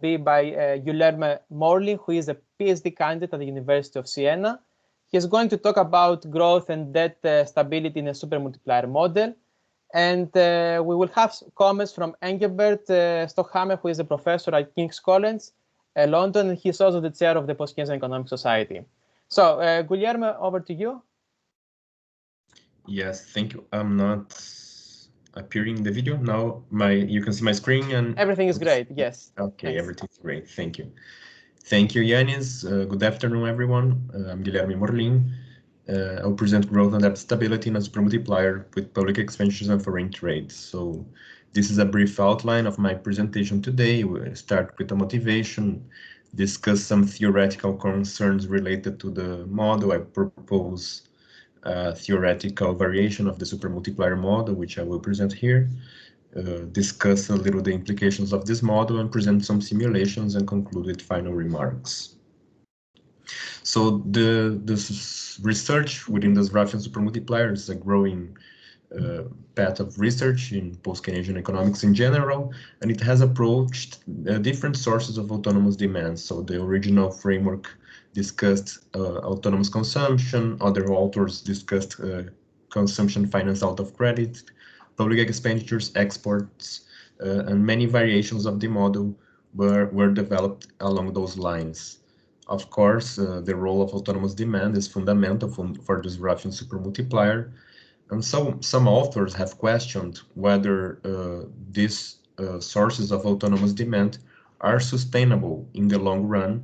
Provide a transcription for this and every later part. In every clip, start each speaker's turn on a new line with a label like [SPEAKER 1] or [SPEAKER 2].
[SPEAKER 1] be by Guilherme Morlin, who is a PhD candidate at the University of Siena. He's going to talk about growth and debt stability in a supermultiplier model. And we will have comments from Engelbert Stockhammer, who is a professor at King's College, London, and he's also the chair of the Post-Keynesian Economic Society. So, Guilherme, over to you.
[SPEAKER 2] Yes, thank you. I'm not appearing in the video now. You can see my screen and
[SPEAKER 1] everything is great. Yes.
[SPEAKER 2] Okay, thanks. Everything's great. Thank you. Thank you, Yanis. Good afternoon, everyone. I'm Guilherme Morlin. I'll present growth and debt stability in a supermultiplier with public expenditures and foreign trade. So this is a brief outline of my presentation today. We'll start with the motivation, discuss some theoretical concerns related to the model. I propose theoretical variation of the supermultiplier model, which I will present here, discuss a little the implications of this model, and present some simulations and conclude with final remarks. So this research within the Raffian supermultiplier is a growing path of research in post-Keynesian economics in general, and it has approached different sources of autonomous demand. So the original framework discussed autonomous consumption, other authors discussed consumption finance out of credit, public expenditures, exports, and many variations of the model were developed along those lines. Of course, the role of autonomous demand is fundamental for this Raffian supermultiplier, and so some authors have questioned whether these sources of autonomous demand are sustainable in the long run,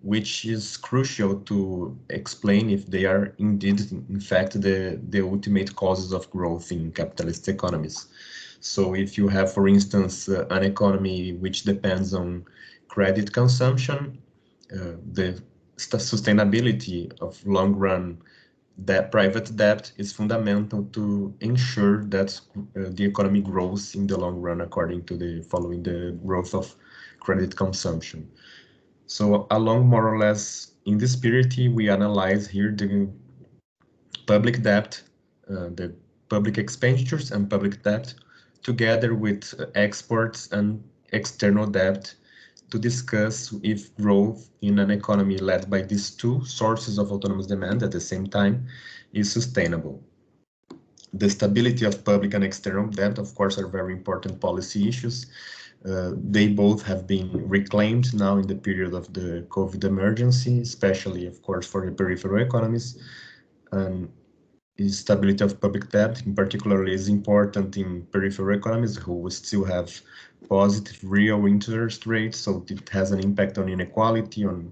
[SPEAKER 2] which is crucial to explain if they are indeed, in fact, the ultimate causes of growth in capitalist economies. So if you have, for instance, an economy which depends on credit consumption, the sustainability of long-run private debt is fundamental to ensure that the economy grows in the long run according to following the growth of credit consumption. So along more or less in this spirit, we analyze here the public debt, the public expenditures and public debt, together with exports and external debt, to discuss if growth in an economy led by these two sources of autonomous demand at the same time is sustainable. The stability of public and external debt, of course, are very important policy issues. They both have been reclaimed now in the period of the COVID emergency, especially, of course, for the peripheral economies. And stability of public debt, in particular, is important in peripheral economies who still have positive real interest rates, so it has an impact on inequality, on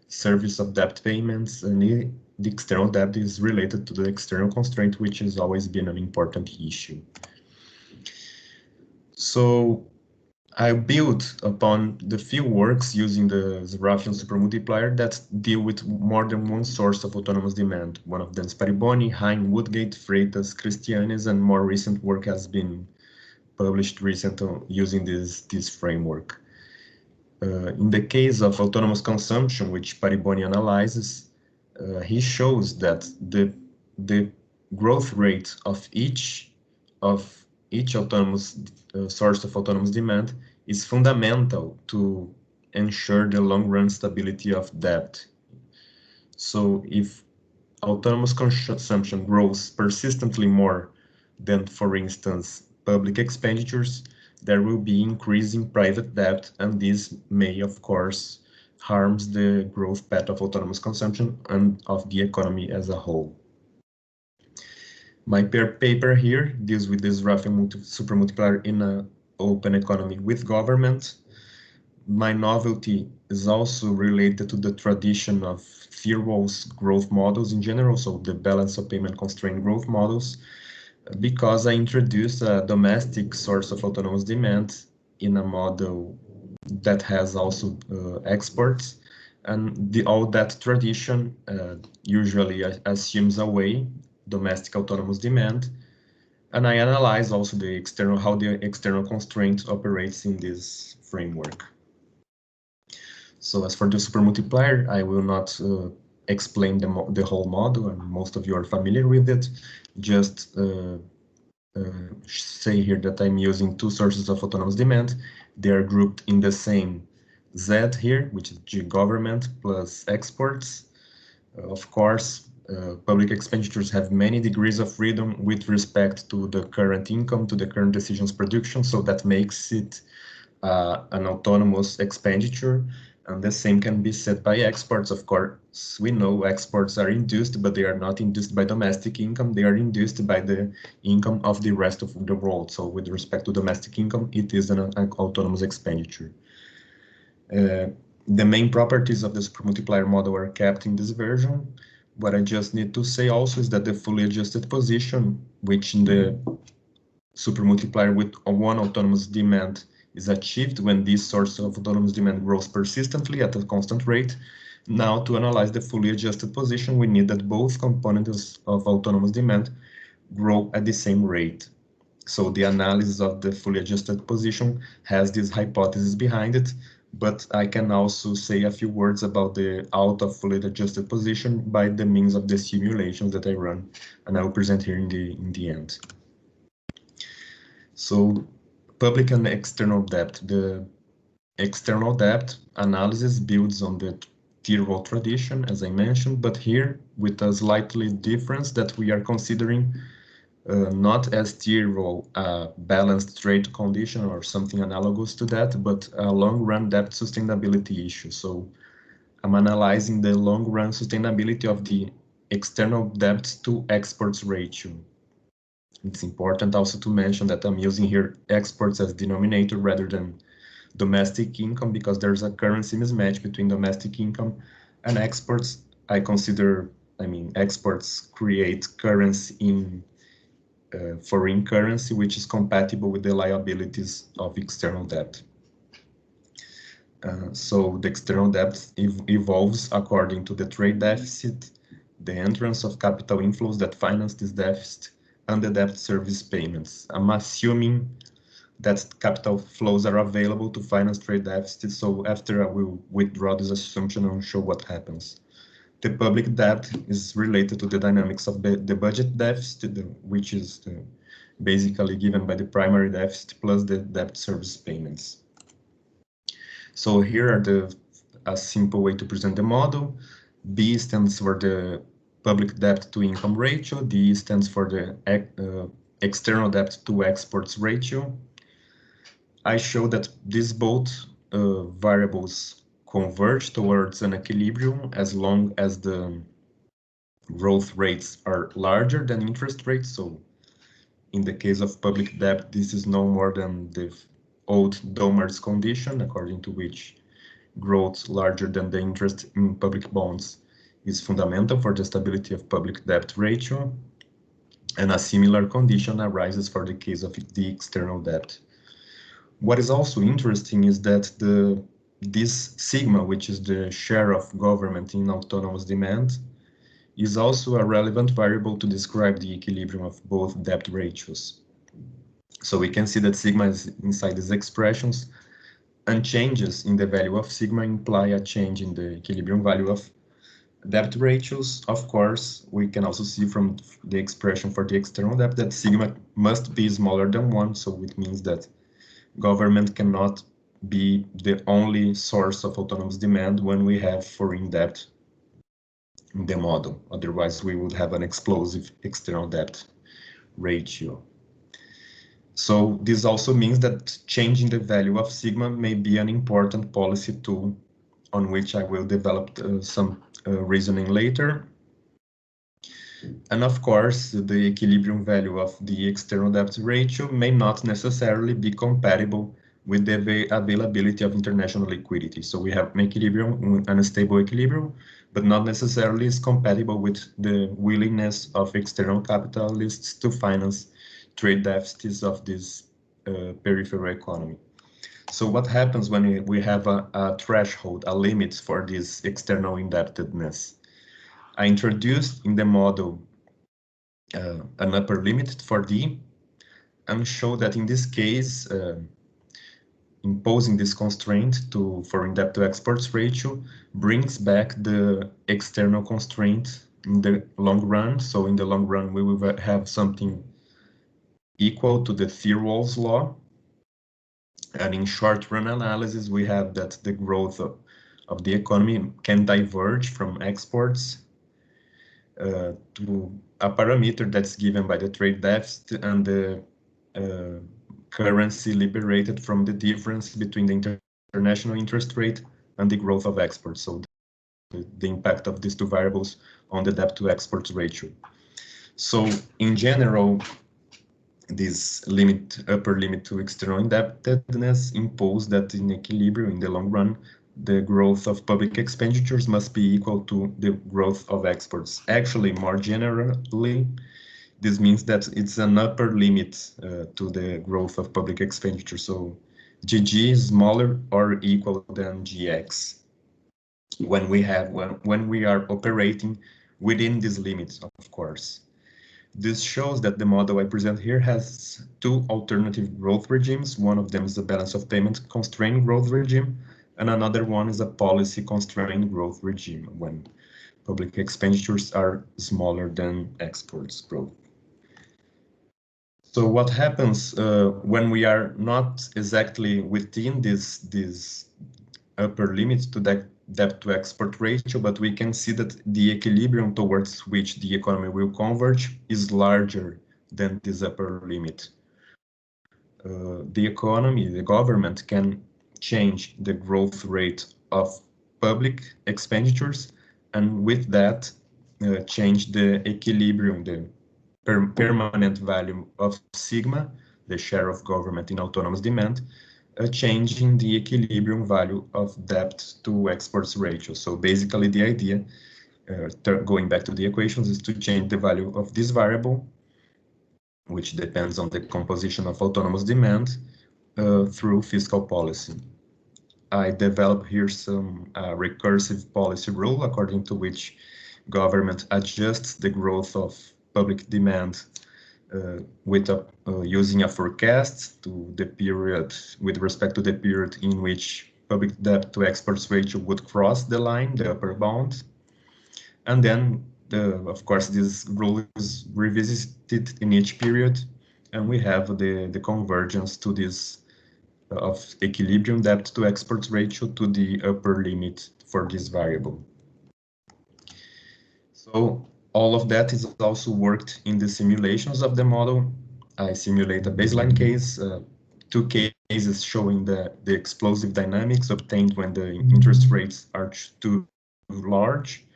[SPEAKER 2] service of debt payments, and the external debt is related to the external constraint, which has always been an important issue. So I built upon the few works using the Raffian supermultiplier that deal with more than one source of autonomous demand. One of them is Pariboni, Hein, Woodgate, Freitas, Christianes, and more recent work has been published recently using this framework. In the case of autonomous consumption, which Pariboni analyzes, he shows that the growth rate of each autonomous source of autonomous demand is fundamental to ensure the long-run stability of debt. So if autonomous consumption grows persistently more than, for instance, public expenditures, there will be increasing private debt, and this may, of course, harms the growth path of autonomous consumption and of the economy as a whole. My paper here deals with this Raffian supermultiplier in an open economy with government. My novelty is also related to the tradition of Thirlwall's growth models in general, so the balance of payment constrained growth models, because I introduced a domestic source of autonomous demand in a model that has also exports, and all that tradition usually assumes away domestic autonomous demand, and I analyze also how the external constraint operates in this framework. So as for the supermultiplier, I will not explain the whole model, and most of you are familiar with it. Just say here that I'm using two sources of autonomous demand. They are grouped in the same Z here, which is G government plus exports. Of course, public expenditures have many degrees of freedom with respect to the current income, to the current decisions production, so that makes it an autonomous expenditure. And the same can be said by exports. Of course, we know exports are induced, but they are not induced by domestic income. They are induced by the income of the rest of the world. So with respect to domestic income, it is an autonomous expenditure. The main properties of the supermultiplier model are kept in this version. What I just need to say also is that the fully adjusted position, which in the supermultiplier with one autonomous demand is achieved when this source of autonomous demand grows persistently at a constant rate. Now, to analyze the fully adjusted position, we need that both components of autonomous demand grow at the same rate. So the analysis of the fully adjusted position has this hypothesis behind it, but I can also say a few words about the out of fully adjusted position by the means of the simulations that I run, and I will present here in the end. So public and external debt. The external debt analysis builds on the tier wall tradition, as I mentioned, but here with a slightly difference that we are considering not as tier wall balanced trade condition or something analogous to that, but a long-run debt sustainability issue. So I'm analyzing the long-run sustainability of the external debt to exports ratio. It's important also to mention that I'm using here exports as denominator rather than domestic income because there's a currency mismatch between domestic income and exports. Exports create currency in foreign currency, which is compatible with the liabilities of external debt. So the external debt evolves according to the trade deficit, the entrance of capital inflows that finance this deficit, and the debt service payments. I'm assuming that capital flows are available to finance trade deficits, so after I will withdraw this assumption and show what happens. The public debt is related to the dynamics of the budget deficit, which is basically given by the primary deficit plus the debt service payments. So here are a simple way to present the model. B stands for the public debt to income ratio. D stands for the external debt to exports ratio. I show that these both variables converge towards an equilibrium as long as the growth rates are larger than interest rates. So in the case of public debt, this is no more than the old Domar's condition, according to which growth larger than the interest in public bonds is fundamental for the stability of public debt ratio. And a similar condition arises for the case of the external debt. What is also interesting is that this sigma, which is the share of government in autonomous demand, is also a relevant variable to describe the equilibrium of both debt ratios. So we can see that sigma is inside these expressions, and changes in the value of sigma imply a change in the equilibrium value of debt ratios. Of course, we can also see from the expression for the external debt that sigma must be smaller than 1, so it means that government cannot be the only source of autonomous demand when we have foreign debt in the model. Otherwise, we would have an explosive external debt ratio. So this also means that changing the value of sigma may be an important policy tool on which I will develop some reasoning later. And of course, the equilibrium value of the external debt ratio may not necessarily be compatible with the availability of international liquidity. So we have an equilibrium, an unstable equilibrium, but not necessarily is compatible with the willingness of external capitalists to finance trade deficits of this peripheral economy. So what happens when we have a threshold, a limit for this external indebtedness? I introduced in the model an upper limit for D and show that in this case, imposing this constraint for foreign debt to exports ratio brings back the external constraint in the long run. So in the long run, we will have something equal to the Thirlwall's law. And in short-run analysis, we have that the growth of the economy can diverge from exports to a parameter that's given by the trade deficit and the currency liberated from the difference between the international interest rate and the growth of exports. So the impact of these two variables on the debt to exports ratio. So in general, this upper limit to external indebtedness impose that in equilibrium in the long run, the growth of public expenditures must be equal to the growth of exports. Actually, more generally, this means that it's an upper limit to the growth of public expenditure. So GG is smaller or equal than GX when we are operating within these limits, of course. This shows that the model I present here has two alternative growth regimes. One of them is a balance of payment constrained growth regime, and another one is a policy constrained growth regime when public expenditures are smaller than exports growth. So what happens when we are not exactly within this upper limit to that debt to export ratio, but we can see that the equilibrium towards which the economy will converge is larger than this upper limit. The economy, the government can change the growth rate of public expenditures, and with that change the equilibrium, the permanent value of sigma, the share of government in autonomous demand, changing the equilibrium value of debt to exports ratio. So basically the idea, going back to the equations, is to change the value of this variable, which depends on the composition of autonomous demand, through fiscal policy. I develop here some recursive policy rule according to which government adjusts the growth of public demand using a forecast to the period with respect to the period in which public debt to exports ratio would cross the line, the upper bound. And then, of course, this rule is revisited in each period, and we have the convergence to this of equilibrium debt to exports ratio to the upper limit for this variable. So all of that is also worked in the simulations of the model. I simulate a baseline case, two cases showing the explosive dynamics obtained when the interest rates are too large.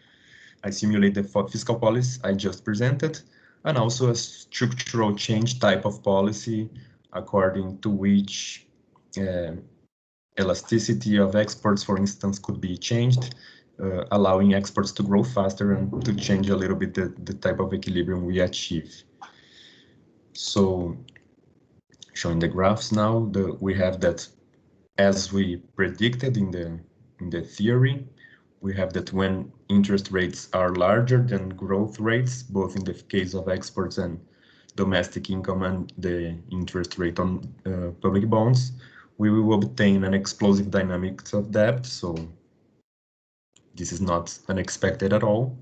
[SPEAKER 2] I simulate the fiscal policy I just presented, and also a structural change type of policy according to which elasticity of exports, for instance, could be changed, allowing exports to grow faster and to change a little bit the type of equilibrium we achieve. So showing the graphs now, we have that as we predicted in the theory, we have that when interest rates are larger than growth rates, both in the case of exports and domestic income and the interest rate on public bonds, we will obtain an explosive dynamics of debt. So this is not unexpected at all.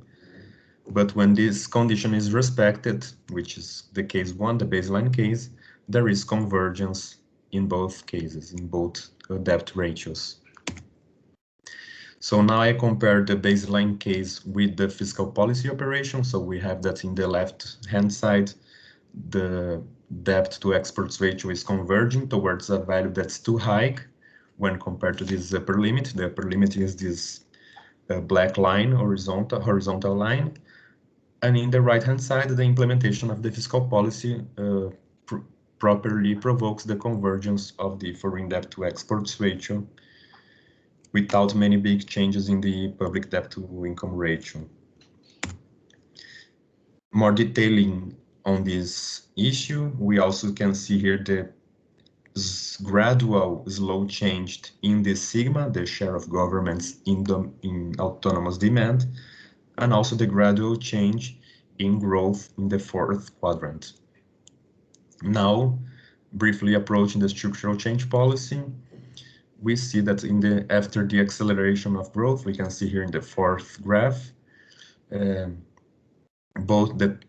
[SPEAKER 2] But when this condition is respected, which is the case one, the baseline case, there is convergence in both cases, in both debt ratios. So now I compare the baseline case with the fiscal policy operation. So we have that in the left-hand side, the debt to exports ratio is converging towards a value that's too high when compared to this upper limit. The upper limit is this black line, horizontal line. And in the right-hand side, the implementation of the fiscal policy properly provokes the convergence of the foreign debt to exports ratio without many big changes in the public debt to income ratio. More detailing on this issue, we also can see here the gradual slow change in the sigma, the share of governments in autonomous demand, and also the gradual change in growth in the fourth quadrant. Now, briefly approaching the structural change policy, we see that after the acceleration of growth, we can see here in the fourth graph, both the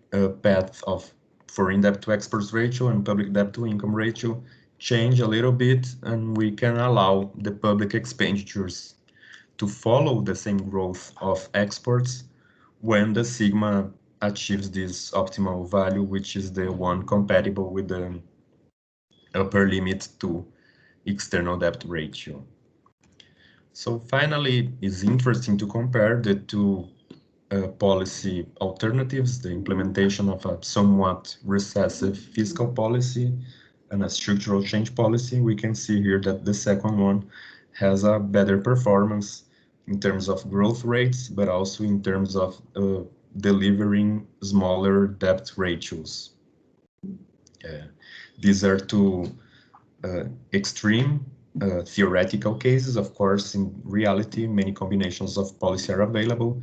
[SPEAKER 2] path of foreign debt to exports ratio and public debt to income ratio change a little bit, and we can allow the public expenditures to follow the same growth of exports when the sigma achieves this optimal value, which is the one compatible with the upper limit to external debt ratio. So finally, it's interesting to compare the two policy alternatives, the implementation of a somewhat recessive fiscal policy and a structural change policy. We can see here that the second one has a better performance in terms of growth rates, but also in terms of delivering smaller debt ratios. These are two extreme theoretical cases. Of course, in reality, many combinations of policy are available.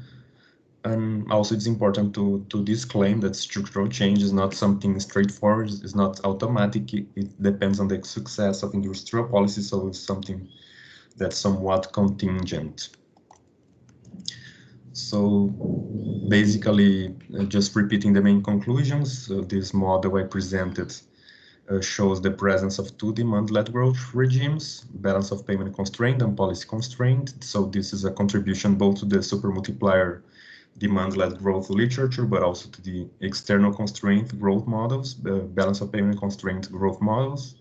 [SPEAKER 2] And also it's important to disclaim that structural change is not something straightforward, it's not automatic, it depends on the success of industrial policy, so it's something that's somewhat contingent. So basically, just repeating the main conclusions, this model I presented shows the presence of two demand-led growth regimes, balance of payment constraint and policy constraint. So this is a contribution both to the supermultiplier demand-led growth literature, but also to the external constraint growth models, the balance of payment constraint growth models.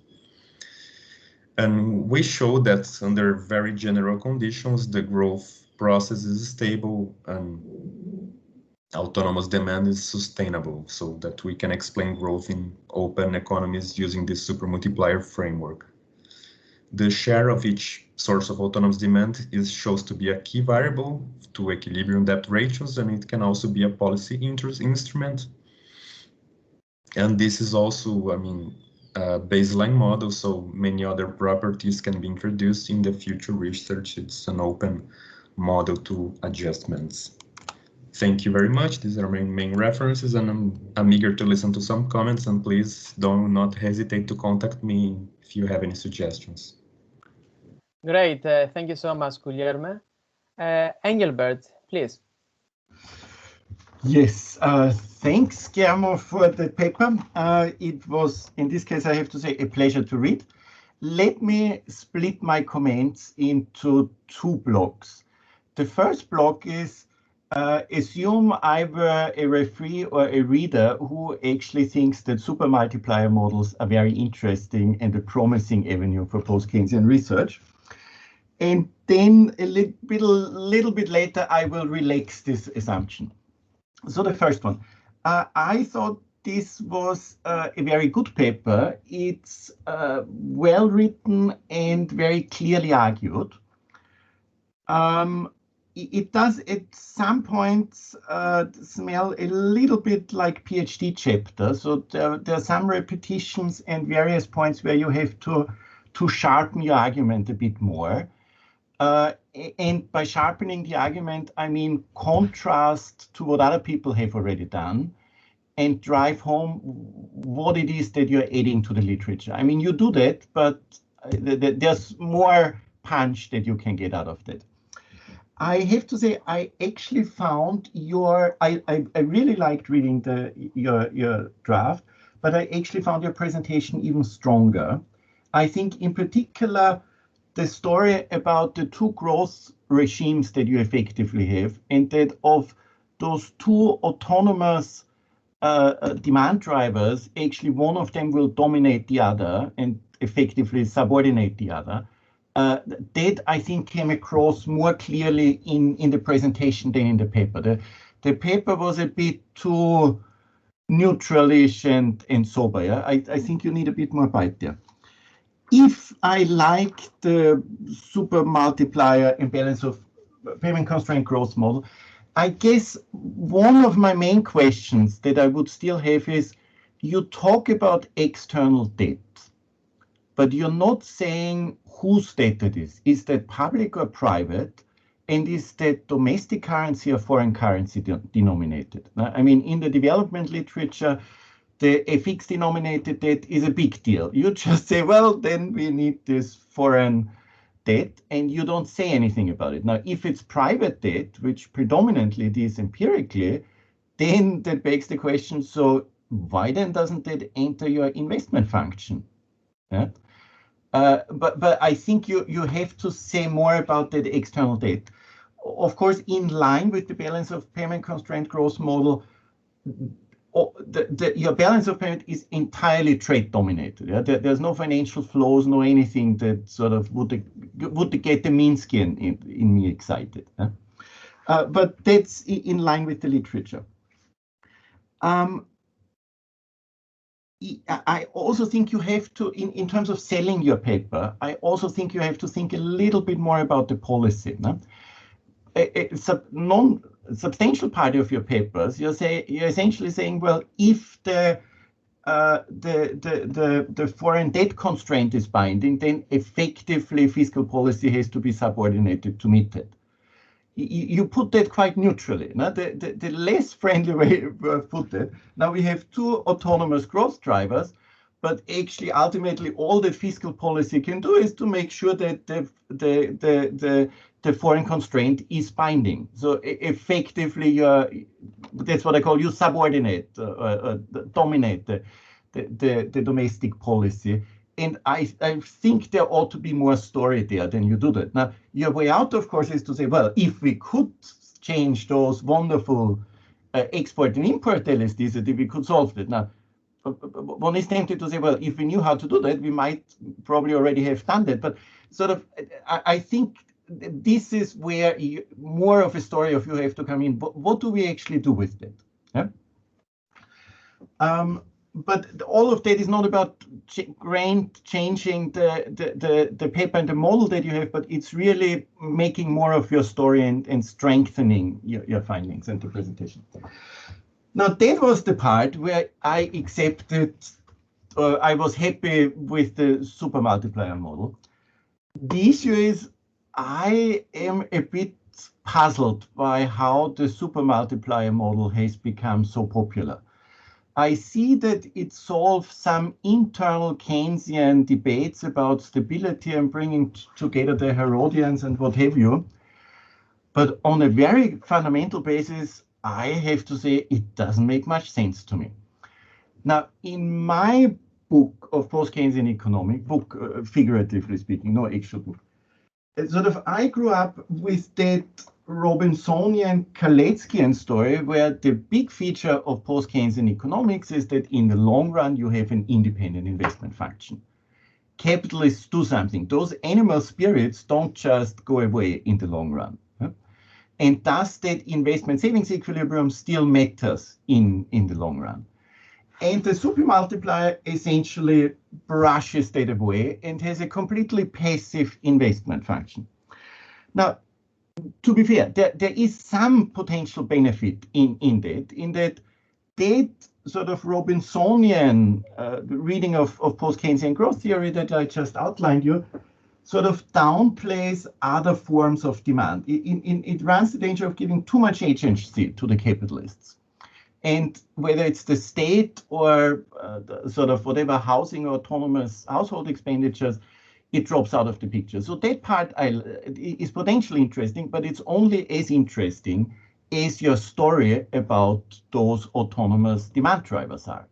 [SPEAKER 2] And we show that under very general conditions, the growth process is stable and autonomous demand is sustainable, so that we can explain growth in open economies using this supermultiplier framework. The share of each source of autonomous demand shows to be a key variable to equilibrium debt ratios, and it can also be a policy instrument. And this is also, a baseline model, so many other properties can be introduced in the future research. It's an open model to adjustments. Thank you very much. These are my main references, and I'm eager to listen to some comments, and please do not hesitate to contact me if you have any suggestions.
[SPEAKER 1] Great, thank you so much, Guilherme. Engelbert, please.
[SPEAKER 3] Yes, thanks, Guillermo, for the paper. It was, in this case, I have to say, a pleasure to read. Let me split my comments into two blocks. The first block is, assume I were a referee or a reader who actually thinks that supermultiplier models are very interesting and a promising avenue for post-Keynesian research. And then a little bit later, I will relax this assumption. So the first one, I thought this was a very good paper. It's well written and very clearly argued. It does at some points smell a little bit like PhD chapter. So there are some repetitions and various points where you have to sharpen your argument a bit more. And by sharpening the argument, I mean contrast to what other people have already done and drive home what it is that you're adding to the literature. I mean, you do that, but there's more punch that you can get out of that. I have to say, I actually found I really liked reading your draft, but I actually found your presentation even stronger. I think in particular, the story about the two growth regimes that you effectively have, and that of those two autonomous demand drivers, actually one of them will dominate the other and effectively subordinate the other. That I think came across more clearly in the presentation than in the paper. The paper was a bit too neutralish and sober. Yeah? I think you need a bit more bite there. If I like the super multiplier and balance of payment constraint growth model, I guess one of my main questions that I would still have is, you talk about external debt, but you're not saying whose debt it is. Is that public or private? And is that domestic currency or foreign currency denominated? I mean, in the development literature, the FX denominated debt is a big deal. You just say, well, then we need this foreign debt, and you don't say anything about it. Now, if it's private debt, which predominantly it is empirically, then that begs the question, so why then doesn't that enter your investment function? Yeah? But I think you have to say more about the external debt. Of course, in line with the balance of payment constraint growth model, your balance of payment is entirely trade dominated. Yeah? There's no financial flows, no anything that sort of would get the Minsky in me excited. Yeah? But that's in line with the literature. I also think you have to, in terms of selling your paper, I also think you have to think a little bit more about the policy. No? A non-substantial part of your papers, you're essentially saying, well, if the foreign debt constraint is binding, then effectively fiscal policy has to be subordinated to meet it. You put that quite neutrally. No? The less friendly way of put it, now we have two autonomous growth drivers, but actually ultimately all that fiscal policy can do is to make sure that the foreign constraint is binding. So effectively, that's what I call you subordinate, dominate the domestic policy. And I think there ought to be more story there than you do that. Now, your way out, of course, is to say, well, if we could change those wonderful export and import LSDs, that we could solve it. Now, one is tempted to say, well, if we knew how to do that, we might probably already have done that. But sort of, I think this is where more of a story of you have to come in. What do we actually do with that? Yeah? But all of that is not about changing the paper and the model that you have, but it's really making more of your story and strengthening your findings and the presentation. Now, that was the part where I accepted, I was happy with the super multiplier model. The issue is I am a bit puzzled by how the super multiplier model has become so popular. I see that it solves some internal Keynesian debates about stability and bringing together the Herodians and what have you. But on a very fundamental basis, I have to say it doesn't make much sense to me. Now, in my book of Post-Keynesian economic, figuratively speaking, no actual book, sort of I grew up with that Robinsonian Kaleckian story where the big feature of post-Keynesian economics is that in the long run you have an independent investment function. Capitalists do something. Those animal spirits don't just go away in the long run. Huh? And thus that investment savings equilibrium still matters in the long run. And the super multiplier essentially brushes that away and has a completely passive investment function. Now, to be fair, there is some potential benefit in that sort of Robinsonian reading of post-Keynesian growth theory that I just outlined you sort of downplays other forms of demand. It runs the danger of giving too much agency to the capitalists. And whether it's the state or sort of whatever housing or autonomous household expenditures, it drops out of the picture. So that part is potentially interesting, but it's only as interesting as your story about those autonomous demand drivers are.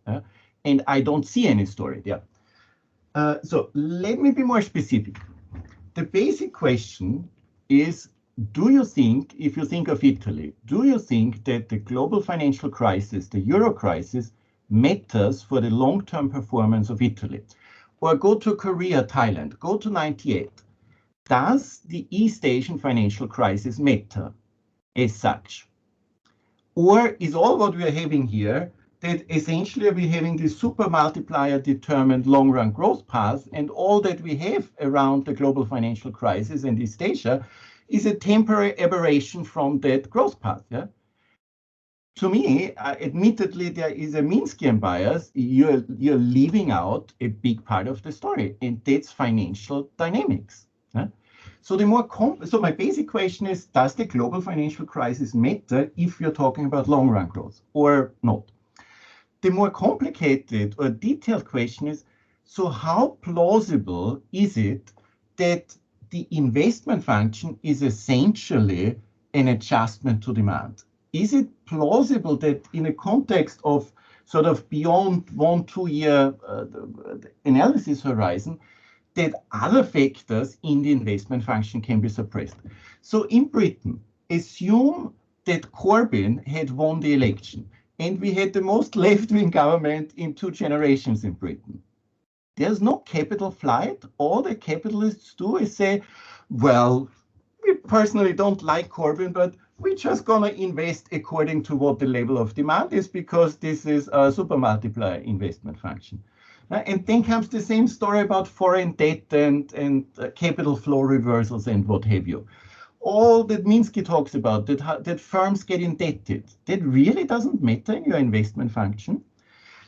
[SPEAKER 3] And I don't see any story there. So let me be more specific. The basic question is, do you think, if you think of Italy, do you think that the global financial crisis, the Euro crisis, matters for the long-term performance of Italy? Or go to Korea, Thailand, go to 98. Does the East Asian financial crisis matter as such? Or is all what we are having here that essentially we're having this super multiplier determined long-run growth path, and all that we have around the global financial crisis in East Asia is a temporary aberration from that growth path? Yeah? To me, admittedly, there is a Minskian bias. You're leaving out a big part of the story, and that's financial dynamics. Yeah? So so my basic question is, does the global financial crisis matter if you're talking about long-run growth or not? The more complicated or detailed question is, so how plausible is it that the investment function is essentially an adjustment to demand? Is it plausible that in a context of sort of beyond 1-2 year analysis horizon, that other factors in the investment function can be suppressed. So in Britain, assume that Corbyn had won the election and we had the most left-wing government in 2 generations in Britain. There's no capital flight. All the capitalists do is say, well, we personally don't like Corbyn, but we're just going to invest according to what the level of demand is, because this is a super multiplier investment function. And then comes the same story about foreign debt and capital flow reversals and what have you. All that Minsky talks about, that firms get indebted, that really doesn't matter in your investment function.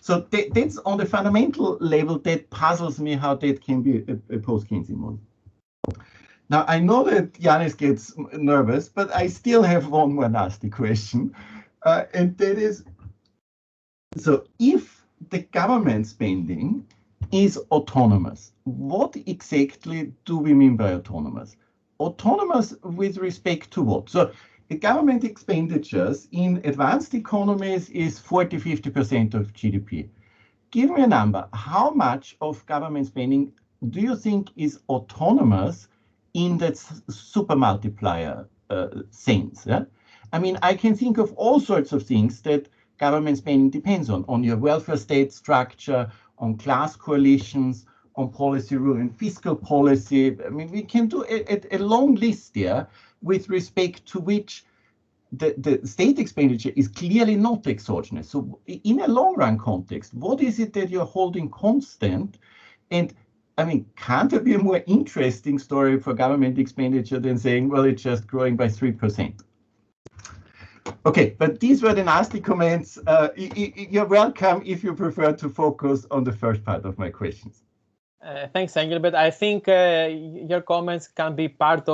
[SPEAKER 3] So that's on the fundamental level that puzzles me, how that can be a post-Keynesian model. Now, I know that Yanis gets nervous, but I still have one more nasty question. And that is, so if the government spending is autonomous, what exactly do we mean by autonomous? Autonomous with respect to what? So the government expenditures in advanced economies is 40–50% of GDP. Give me a number. How much of government spending do you think is autonomous in that super multiplier sense? Yeah? I mean, I can think of all sorts of things that government spending depends on your welfare state structure, on class coalitions, on policy rule and fiscal policy. I mean, we can do a long list there with respect to which the state expenditure is clearly not exogenous. So in a long run context, what is it that you're holding constant? And I mean, can't there be a more interesting story for government expenditure than saying, well, it's just growing by 3%? Okay, but these were the nasty comments. You're welcome if you prefer to focus on the first part of my questions.
[SPEAKER 1] Thanks, Engelbert. I think your comments can be part of